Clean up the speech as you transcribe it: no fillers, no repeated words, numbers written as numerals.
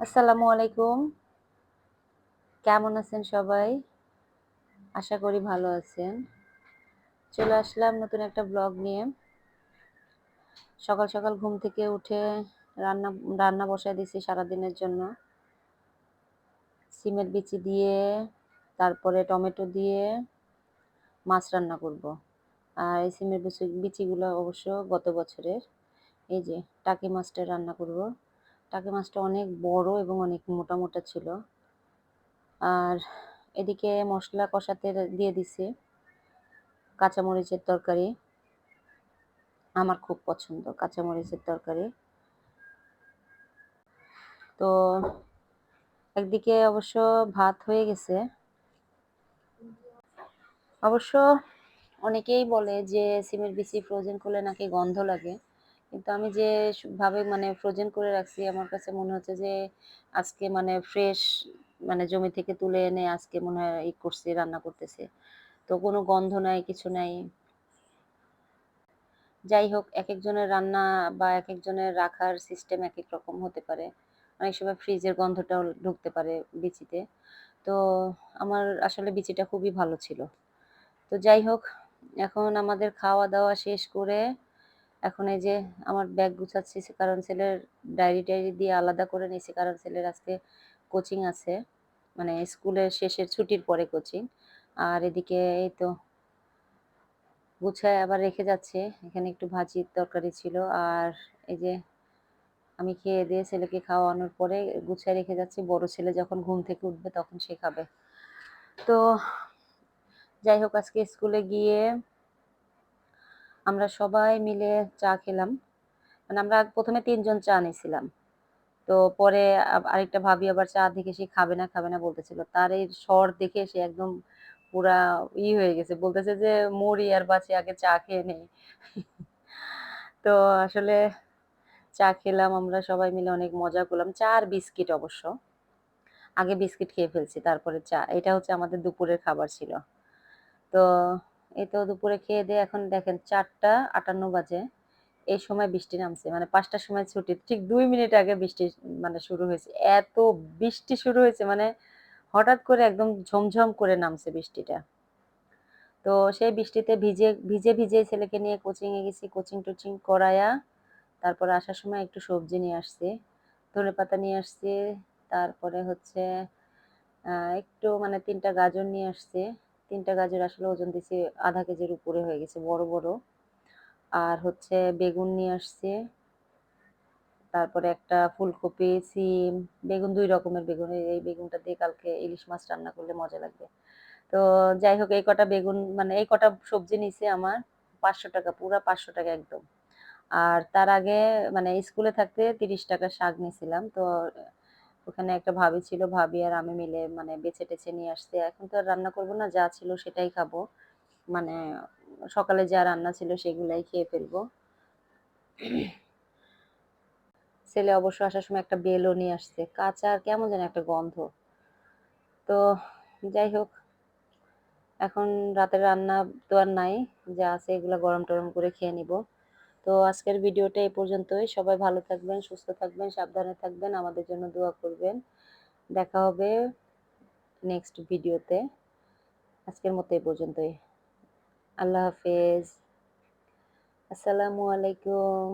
আসসালামু আলাইকুম। কেমন আছেন সবাই? আশা করি ভালো আছেন। চলে আসলাম নতুন একটা ব্লগ নিয়ে। সকাল, সকাল ঘুম থেকে উঠে রান্না রান্না বসায় দিছি সারাদিনের জন্য। সিমের বিচি দিয়ে, তারপরে টমেটো দিয়ে মাছ রান্না করব। আর এই সিমের বিচিগুলো অবশ্য গত বছরের। এই যে টাকি মাছটা রান্না করব। টাকি মাছটা অনেক বড় এবং অনেক মোটা, মোটা ছিল। আর এদিকে মসলা কষাতে দিয়ে দিছি কাঁচামরিচের তরকারি। আমার খুব পছন্দ কাঁচামরিচের তরকারি। তো একদিকে অবশ্য ভাত হয়ে গেছে। অবশ্য অনেকেই বলে যে সিমের বিচি ফ্রোজেন করলে নাকি গন্ধ লাগে। কিন্তু আমি যে ভাবে মানে ফ্রোজেন করে রাখছি আমার কাছে মনে হচ্ছে যে আজকে মানে ফ্রেশ মানে জমি থেকে তুলে এনে আজকে মনে হয় করছি রান্না করতেছি। তো কোনো গন্ধ নাই কিছু নাই। যাই হোক একেকজনের রান্না বা একেকজনের রাখার সিস্টেম একেক রকম হতে পারে। অনেক সময় ফ্রিজের গন্ধটাও ঢুকতে পারে বিচিতে। তো আমার আসলে বিচিটা খুবই ভালো ছিল। তো যাই হোক এখন আমাদের খাওয়া-দাওয়া শেষ করে এখন এই যে আমার ব্যাগ গুছাচ্ছি কারণ ছেলের ডায়েরি-টায়েরি দিয়ে আলাদা করে নিয়েছি কারণ ছেলের আজকে কোচিং আছে। মানে স্কুলের শেষের ছুটির পরে কোচিং। আর এদিকে এই তো গুছায় আবার রেখে যাচ্ছি। এখানে একটু ভাজির তরকারি ছিল। আর এই যে আমি খেয়ে-দেয়ে ছেলেকে খাওয়ানোর পরে গুছায় রেখে যাচ্ছি। বড় ছেলে যখন ঘুম থেকে উঠবে তখন সে খাবে। তো যাই হোক আজকে স্কুলে গিয়ে আমরা সবাই মিলে চা খেলাম। মানে আমরা ১ম এ ৩ জন চা নিছিলাম। তো পরে আরেকটা ভাবি আবার চা দেখে সে খাবে না, খাবে না বলতেছিল। তার এই স্বর দেখে সে একদম পুরা হয়ে গেছে। বলতেছে যে, "মরি আর বাঁচি আগে চা খেয়ে নেই।" তো আসলে চা খেলাম আমরা সবাই মিলে অনেক মজা করলাম। চা আর বিস্কিট অবশ্য। আগে বিস্কিট খেয়ে ফেলছি তারপরে চা। এটা হচ্ছে আমাদের দুপুরের খাবার ছিল। তো এই তো দুপুরে খেয়ে-দেয়ে এখন দেখেন ৪:৫৮ বাজে। এই সময় বৃষ্টি নামছে। মানে ৫ টার সময় ছুটি। ঠিক ২ মিনিট আগে বৃষ্টি মানে শুরু হয়েছে। এত বৃষ্টি শুরু হয়েছে মানে হঠাৎ করে একদম ঝমঝম করে নামছে বৃষ্টিটা। তো সেই বৃষ্টিতে ভিজে ছেলেকে নিয়ে কোচিং এ গেছি। কোচিং-টোচিং করায়া তারপরে আসার সময় একটু সবজি নিয়ে আসছি। ধনেপাতা নিয়ে আসছি। তারপরে হচ্ছে একটু মানে ৩ টা গাজর নিয়ে আসছি। ৩ টা গাজর আসলে ওজন দিছি ০.৫ কেজির উপরে হয়ে গেছে বড়, বড়। আর হচ্ছে বেগুন নিয়ে আসছি। তারপরে একটা ফুলকপি, সিম, বেগুন ২ রকমের বেগুন। এই বেগুনটা দিয়ে কালকে ইলিশ মাছ রান্না করলে মজা লাগবে। তো যাই হোক এই কটা বেগুন মানে এই কটা সবজি নিছি আমার ৳৫০০ পুরা ৳৫০০ একদম। আর তার আগে মানে স্কুলে থাকতে ৳৩০ শাক নিছিলাম। তো ওখানে একটা ভাবি ছিল, ভাবি আর আমি মিলে মানে বেছে-টেছে নিয়ে আসছি। এখন তো আর রান্না করব না, যা ছিল সেটাই খাবো। মানে সকালে যা রান্না ছিল সেগুলাই খেয়ে ফেলবো। ছেলে অবশ্য আসার সময় একটা বেলও নিয়ে আসছে। কাঁচা আর কেমন যেন একটা গন্ধ। তো যাই হোক এখন রাতের রান্না তো আর নাই। যা আছে এগুলা গরম-টরম করে খেয়ে নিবো। তো আজকের ভিডিওটা এই পর্যন্তই। সবাই ভালো থাকবেন, সুস্থ থাকবেন, সাবধানে থাকবেন। আমাদের জন্য দোয়া করবেন। দেখা হবে নেক্সট ভিডিওতে। আজকের মতো এই পর্যন্তই। আল্লাহ হাফেজ। আসসালামু আলাইকুম।